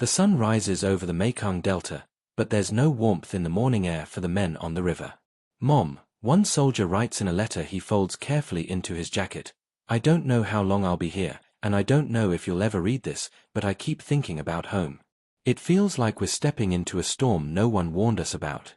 The sun rises over the Mekong Delta, but there's no warmth in the morning air for the men on the river. "Mom," one soldier writes in a letter he folds carefully into his jacket, "I don't know how long I'll be here, and I don't know if you'll ever read this, but I keep thinking about home. It feels like we're stepping into a storm no one warned us about."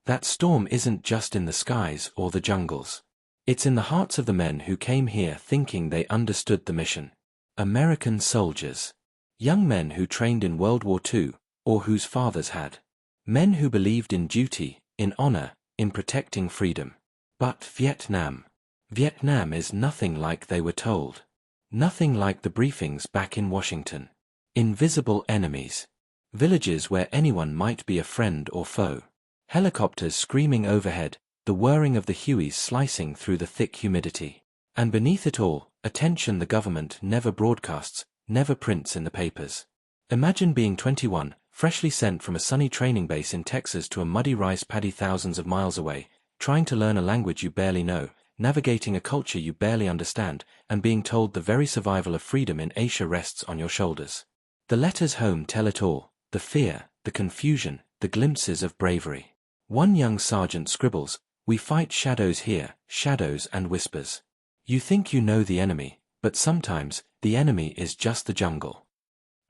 That storm isn't just in the skies or the jungles. It's in the hearts of the men who came here thinking they understood the mission. American soldiers. Young men who trained in World War II, or whose fathers had. Men who believed in duty, in honor, in protecting freedom. But Vietnam. Vietnam is nothing like they were told. Nothing like the briefings back in Washington. Invisible enemies. Villages where anyone might be a friend or foe. Helicopters screaming overhead, the whirring of the Hueys slicing through the thick humidity. And beneath it all, attention the government never broadcasts, never prints in the papers. Imagine being 21, freshly sent from a sunny training base in Texas to a muddy rice paddy thousands of miles away, trying to learn a language you barely know, navigating a culture you barely understand, and being told the very survival of freedom in Asia rests on your shoulders. The letters home tell it all, the fear, the confusion, the glimpses of bravery. One young sergeant scribbles, "We fight shadows here, shadows and whispers." You think you know the enemy, but sometimes, the enemy is just the jungle.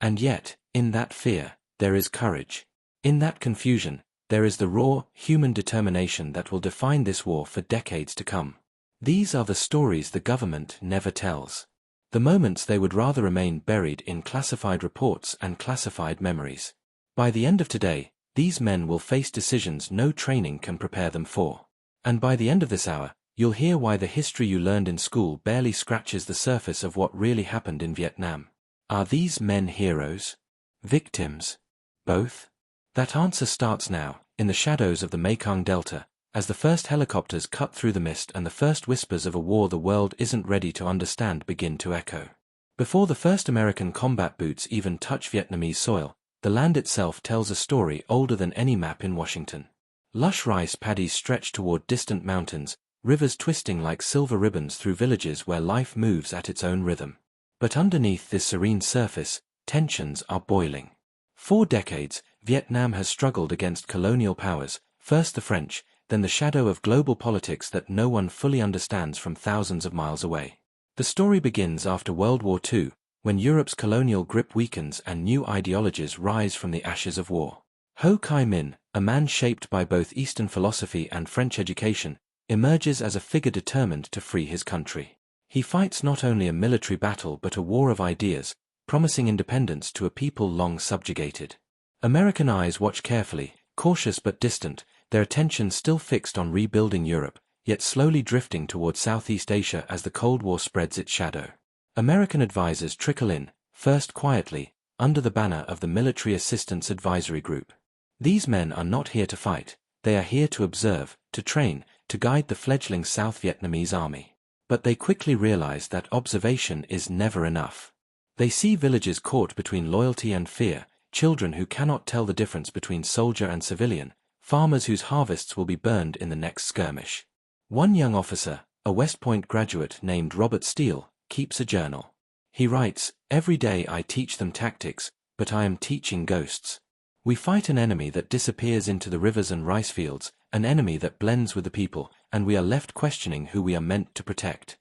And yet, in that fear, there is courage. In that confusion, there is the raw, human determination that will define this war for decades to come. These are the stories the government never tells. The moments they would rather remain buried in classified reports and classified memories. By the end of today, these men will face decisions no training can prepare them for. And by the end of this hour, you'll hear why the history you learned in school barely scratches the surface of what really happened in Vietnam. Are these men heroes? Victims? Both? That answer starts now, in the shadows of the Mekong Delta, as the first helicopters cut through the mist and the first whispers of a war the world isn't ready to understand begin to echo. Before the first American combat boots even touch Vietnamese soil, the land itself tells a story older than any map in Washington. Lush rice paddies stretch toward distant mountains, rivers twisting like silver ribbons through villages where life moves at its own rhythm. But underneath this serene surface, tensions are boiling. For decades, Vietnam has struggled against colonial powers, first the French, then the shadow of global politics that no one fully understands from thousands of miles away. The story begins after World War II, when Europe's colonial grip weakens and new ideologies rise from the ashes of war. Ho Chi Minh, a man shaped by both Eastern philosophy and French education, emerges as a figure determined to free his country. He fights not only a military battle but a war of ideas, promising independence to a people long subjugated. American eyes watch carefully, cautious but distant, their attention still fixed on rebuilding Europe, yet slowly drifting toward Southeast Asia as the Cold War spreads its shadow. American advisors trickle in, first quietly, under the banner of the Military Assistance Advisory Group. These men are not here to fight, they are here to observe, to train, to guide the fledgling South Vietnamese army. But they quickly realize that observation is never enough. They see villages caught between loyalty and fear, children who cannot tell the difference between soldier and civilian, farmers whose harvests will be burned in the next skirmish. One young officer, a West Point graduate named Robert Steele, keeps a journal. He writes, "Every day I teach them tactics, but I am teaching ghosts. We fight an enemy that disappears into the rivers and rice fields, an enemy that blends with the people, and we are left questioning who we are meant to protect."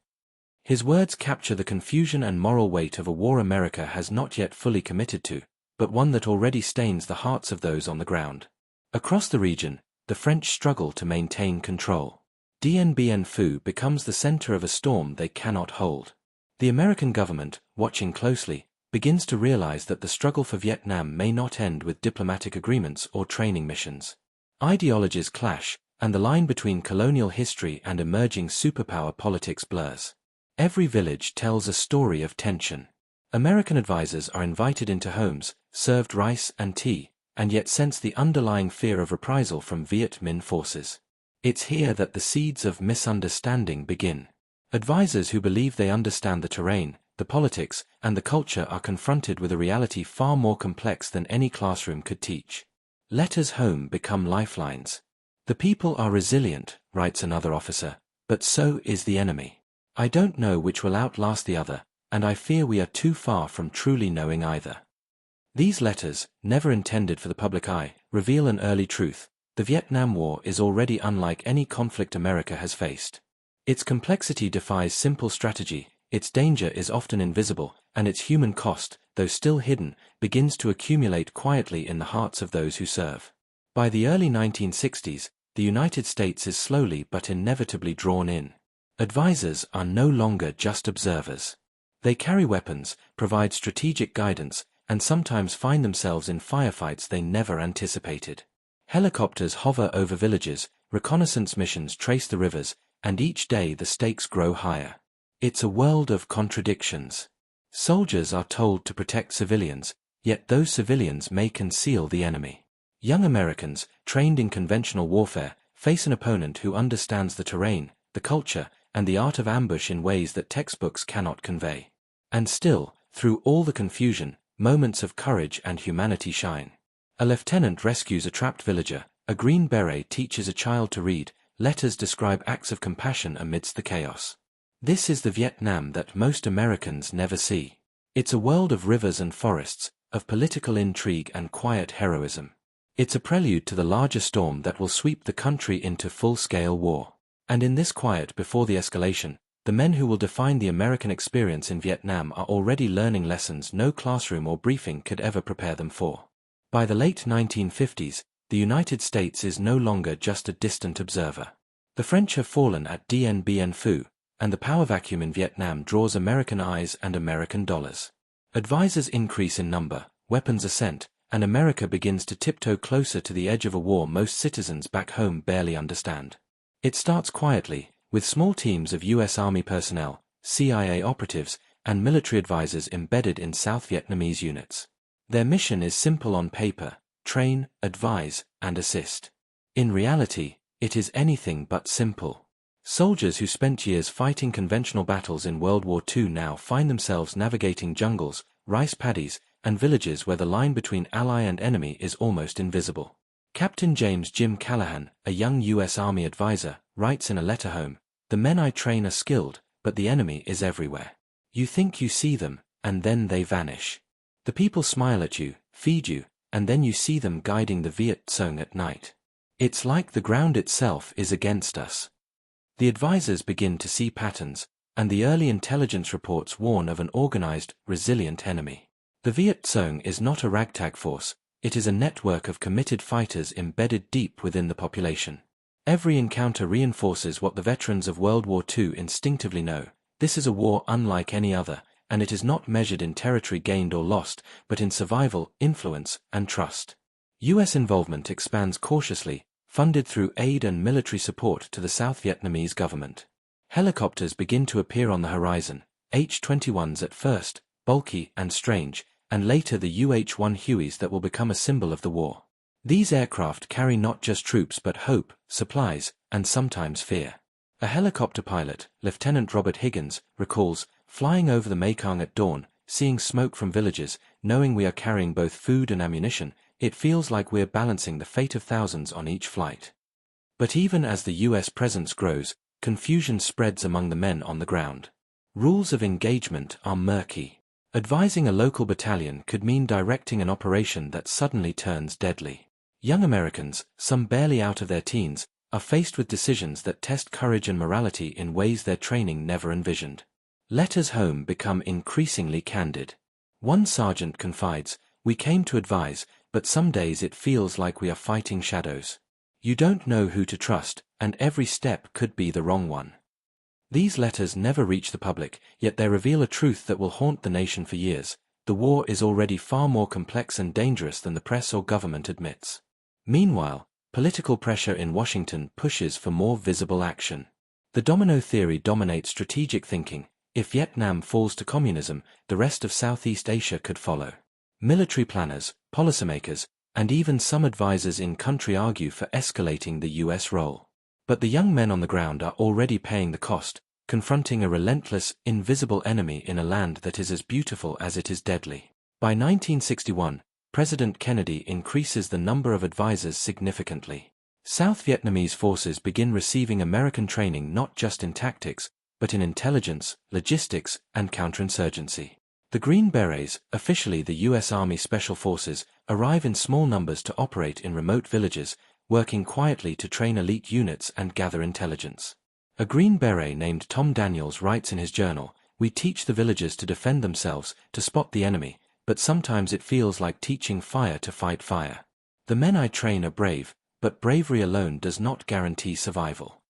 His words capture the confusion and moral weight of a war America has not yet fully committed to, but one that already stains the hearts of those on the ground. Across the region, the French struggle to maintain control. Dien Bien Phu becomes the center of a storm they cannot hold. The American government, watching closely, begins to realize that the struggle for Vietnam may not end with diplomatic agreements or training missions. Ideologies clash, and the line between colonial history and emerging superpower politics blurs. Every village tells a story of tension. American advisors are invited into homes, served rice and tea, and yet sense the underlying fear of reprisal from Viet Minh forces. It's here that the seeds of misunderstanding begin. Advisors who believe they understand the terrain, the politics, and the culture are confronted with a reality far more complex than any classroom could teach. Letters home become lifelines. "The people are resilient," writes another officer, "but so is the enemy. I don't know which will outlast the other, and I fear we are too far from truly knowing either." These letters, never intended for the public eye, reveal an early truth. The Vietnam War is already unlike any conflict America has faced. Its complexity defies simple strategy, its danger is often invisible, and its human cost, though still hidden, begins to accumulate quietly in the hearts of those who serve. By the early 1960s, the United States is slowly but inevitably drawn in. Advisors are no longer just observers. They carry weapons, provide strategic guidance, and sometimes find themselves in firefights they never anticipated. Helicopters hover over villages, reconnaissance missions trace the rivers, and each day the stakes grow higher. It's a world of contradictions. Soldiers are told to protect civilians, yet those civilians may conceal the enemy. Young Americans, trained in conventional warfare, face an opponent who understands the terrain, the culture, and the art of ambush in ways that textbooks cannot convey. And still, through all the confusion, moments of courage and humanity shine. A lieutenant rescues a trapped villager, a green beret teaches a child to read, letters describe acts of compassion amidst the chaos. This is the Vietnam that most Americans never see. It's a world of rivers and forests, of political intrigue and quiet heroism. It's a prelude to the larger storm that will sweep the country into full-scale war. And in this quiet before the escalation, the men who will define the American experience in Vietnam are already learning lessons no classroom or briefing could ever prepare them for. By the late 1950s, the United States is no longer just a distant observer. The French have fallen at Dien Bien Phu, and the power vacuum in Vietnam draws American eyes and American dollars. Advisors increase in number, weapons are sent, and America begins to tiptoe closer to the edge of a war most citizens back home barely understand. It starts quietly, with small teams of U.S. Army personnel, CIA operatives, and military advisors embedded in South Vietnamese units. Their mission is simple on paper: train, advise, and assist. In reality, it is anything but simple. Soldiers who spent years fighting conventional battles in World War II now find themselves navigating jungles, rice paddies, and villages where the line between ally and enemy is almost invisible. Captain James Jim Callahan, a young U.S. Army advisor, writes in a letter home, "The men I train are skilled, but the enemy is everywhere. You think you see them, and then they vanish. The people smile at you, feed you, and then you see them guiding the Viet Cong at night. It's like the ground itself is against us." The advisors begin to see patterns, and the early intelligence reports warn of an organized, resilient enemy. The Viet Cong is not a ragtag force, it is a network of committed fighters embedded deep within the population. Every encounter reinforces what the veterans of World War II instinctively know: this is a war unlike any other, and it is not measured in territory gained or lost, but in survival, influence, and trust. U.S. involvement expands cautiously, funded through aid and military support to the South Vietnamese government. Helicopters begin to appear on the horizon, H-21s at first, bulky and strange, and later the UH-1 Hueys that will become a symbol of the war. These aircraft carry not just troops but hope, supplies, and sometimes fear. A helicopter pilot, Lieutenant Robert Higgins, recalls, "Flying over the Mekong at dawn, seeing smoke from villages, knowing we are carrying both food and ammunition, it feels like we're balancing the fate of thousands on each flight." But even as the U.S. presence grows, confusion spreads among the men on the ground. Rules of engagement are murky. Advising a local battalion could mean directing an operation that suddenly turns deadly. Young Americans, some barely out of their teens, are faced with decisions that test courage and morality in ways their training never envisioned. Letters home become increasingly candid. One sergeant confides, "We came to advise, but some days it feels like we are fighting shadows. You don't know who to trust, and every step could be the wrong one." These letters never reach the public, yet they reveal a truth that will haunt the nation for years: the war is already far more complex and dangerous than the press or government admits. Meanwhile, political pressure in Washington pushes for more visible action. The domino theory dominates strategic thinking. If Vietnam falls to communism, the rest of Southeast Asia could follow. Military planners, policymakers, and even some advisors in country argue for escalating the U.S. role. But the young men on the ground are already paying the cost, confronting a relentless, invisible enemy in a land that is as beautiful as it is deadly. By 1961, President Kennedy increases the number of advisors significantly. South Vietnamese forces begin receiving American training not just in tactics, but in intelligence, logistics, and counterinsurgency. The Green Berets, officially the U.S. Army Special Forces, arrive in small numbers to operate in remote villages, working quietly to train elite units and gather intelligence. A Green Beret named Tom Daniels writes in his journal, "We teach the villagers to defend themselves, to spot the enemy, but sometimes it feels like teaching fire to fight fire. The men I train are brave, but bravery alone does not guarantee survival."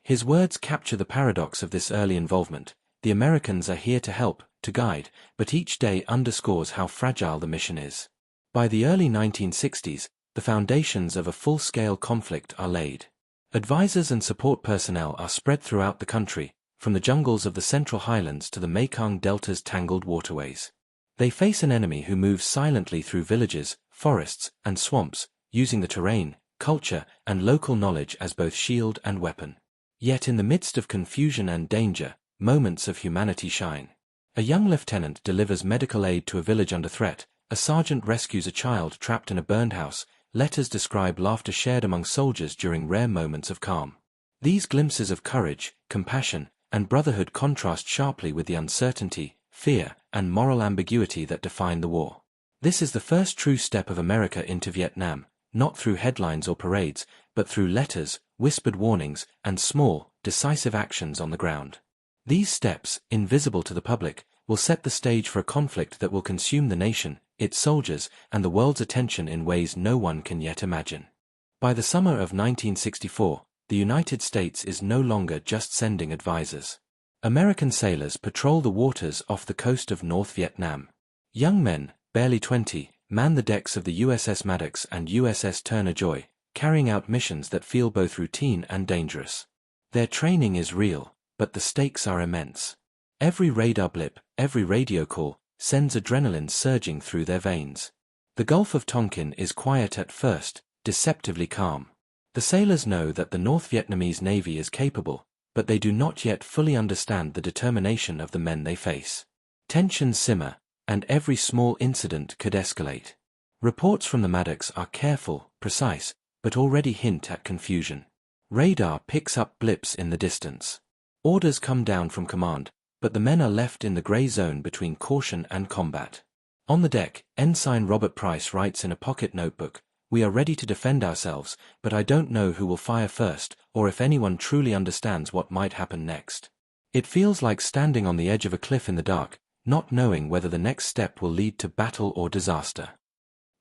His words capture the paradox of this early involvement. The Americans are here to help, to guide, but each day underscores how fragile the mission is. By the early 1960s, the foundations of a full-scale conflict are laid. Advisors and support personnel are spread throughout the country, from the jungles of the Central Highlands to the Mekong Delta's tangled waterways. They face an enemy who moves silently through villages, forests, and swamps, using the terrain, culture, and local knowledge as both shield and weapon. Yet in the midst of confusion and danger, moments of humanity shine. A young lieutenant delivers medical aid to a village under threat, a sergeant rescues a child trapped in a burned house, letters describe laughter shared among soldiers during rare moments of calm. These glimpses of courage, compassion, and brotherhood contrast sharply with the uncertainty, fear, and moral ambiguity that define the war. This is the first true step of America into Vietnam, not through headlines or parades, but through letters, whispered warnings, and small, decisive actions on the ground. These steps, invisible to the public, will set the stage for a conflict that will consume the nation, its soldiers, and the world's attention in ways no one can yet imagine. By the summer of 1964, the United States is no longer just sending advisors. American sailors patrol the waters off the coast of North Vietnam. Young men, barely 20, man the decks of the USS Maddox and USS Turner Joy, carrying out missions that feel both routine and dangerous. Their training is real, but the stakes are immense. Every radar blip, every radio call, sends adrenaline surging through their veins. The Gulf of Tonkin is quiet at first, deceptively calm. The sailors know that the North Vietnamese Navy is capable, but they do not yet fully understand the determination of the men they face. Tensions simmer, and every small incident could escalate. Reports from the Maddox are careful, precise, but already hint at confusion. Radar picks up blips in the distance. Orders come down from command, but the men are left in the gray zone between caution and combat. On the deck, Ensign Robert Price writes in a pocket notebook, "We are ready to defend ourselves, but I don't know who will fire first, or if anyone truly understands what might happen next." It feels like standing on the edge of a cliff in the dark, not knowing whether the next step will lead to battle or disaster.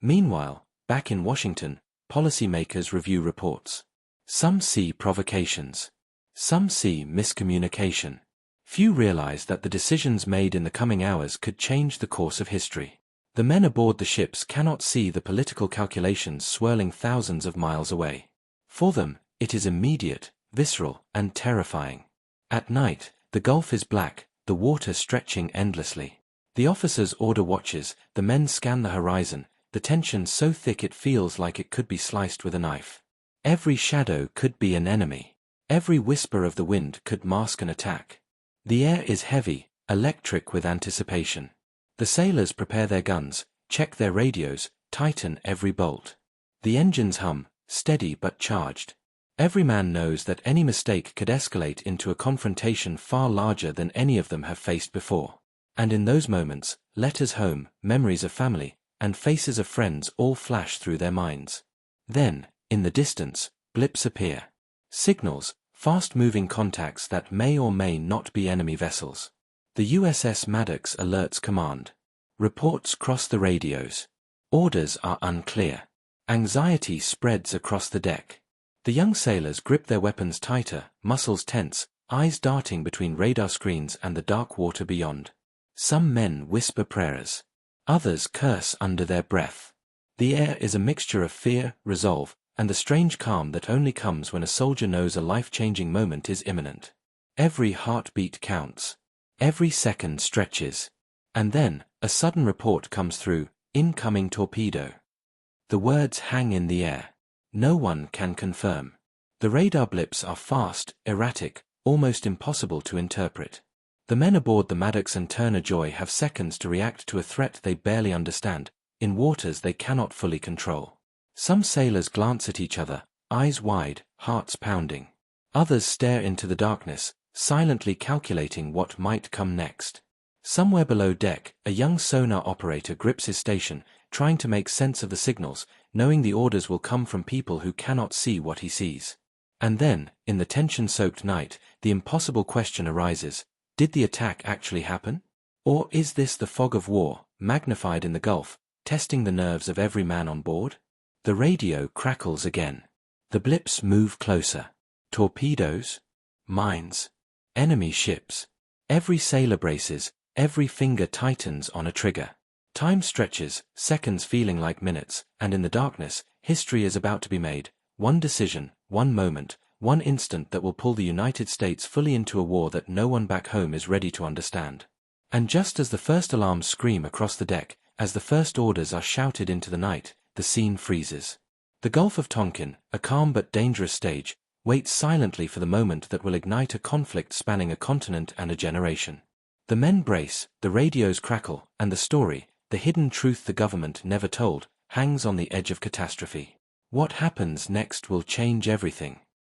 Meanwhile, back in Washington, policymakers review reports. Some see provocations. Some see miscommunication. Few realize that the decisions made in the coming hours could change the course of history. The men aboard the ships cannot see the political calculations swirling thousands of miles away. For them, it is immediate, visceral, and terrifying. At night, the Gulf is black, the water stretching endlessly. The officers order watches, the men scan the horizon, the tension so thick it feels like it could be sliced with a knife. Every shadow could be an enemy. Every whisper of the wind could mask an attack. The air is heavy, electric with anticipation. The sailors prepare their guns, check their radios, tighten every bolt. The engines hum, steady but charged. Every man knows that any mistake could escalate into a confrontation far larger than any of them have faced before. And in those moments, letters home, memories of family, and faces of friends all flash through their minds. Then, in the distance, blips appear. Signals, fast-moving contacts that may or may not be enemy vessels. The USS Maddox alerts command. Reports cross the radios. Orders are unclear. Anxiety spreads across the deck. The young sailors grip their weapons tighter, muscles tense, eyes darting between radar screens and the dark water beyond. Some men whisper prayers. Others curse under their breath. The air is a mixture of fear, resolve, and the strange calm that only comes when a soldier knows a life-changing moment is imminent. Every heartbeat counts. Every second stretches. And then, a sudden report comes through, "Incoming torpedo." The words hang in the air. No one can confirm. The radar blips are fast, erratic, almost impossible to interpret. The men aboard the Maddox and Turner Joy have seconds to react to a threat they barely understand, in waters they cannot fully control. Some sailors glance at each other, eyes wide, hearts pounding. Others stare into the darkness, silently calculating what might come next. Somewhere below deck, a young sonar operator grips his station, trying to make sense of the signals, knowing the orders will come from people who cannot see what he sees. And then, in the tension-soaked night, the impossible question arises: did the attack actually happen? Or is this the fog of war, magnified in the Gulf, testing the nerves of every man on board? The radio crackles again. The blips move closer. Torpedoes? Mines? Enemy ships? Every sailor braces, every finger tightens on a trigger. Time stretches, seconds feeling like minutes, and in the darkness, history is about to be made. One decision, one moment, one instant that will pull the United States fully into a war that no one back home is ready to understand. And just as the first alarms scream across the deck, as the first orders are shouted into the night, the scene freezes. The Gulf of Tonkin, a calm but dangerous stage, waits silently for the moment that will ignite a conflict spanning a continent and a generation. The men brace, the radios crackle, and the story, the hidden truth the government never told, hangs on the edge of catastrophe. What happens next will change everything.